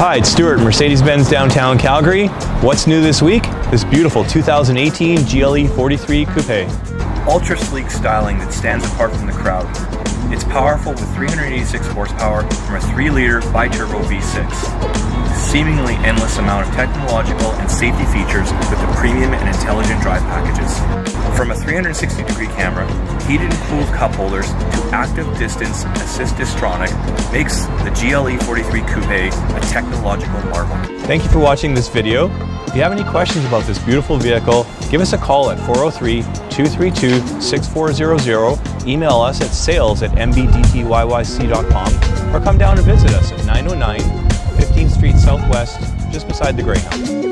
Hi, it's Stuart, Mercedes-Benz Downtown Calgary. What's new this week? This beautiful 2018 GLE43 Coupe. Ultra sleek styling that stands apart from the crowd. It's powerful with 386 horsepower from a 3-liter bi-turbo V6. Seemingly endless amount of technological and safety features with the premium and intelligent drive packages. From a 360-degree camera, heated and cooled cup holders to active distance assist distronic makes the GLE43 Coupe a technological marvel. Thank you for watching this video. If you have any questions about this beautiful vehicle, give us a call at 403-232-6400, email us at sales@mbdtyYC.com, or come down and visit us at 909 15th Street Southwest, just beside the Greyhound.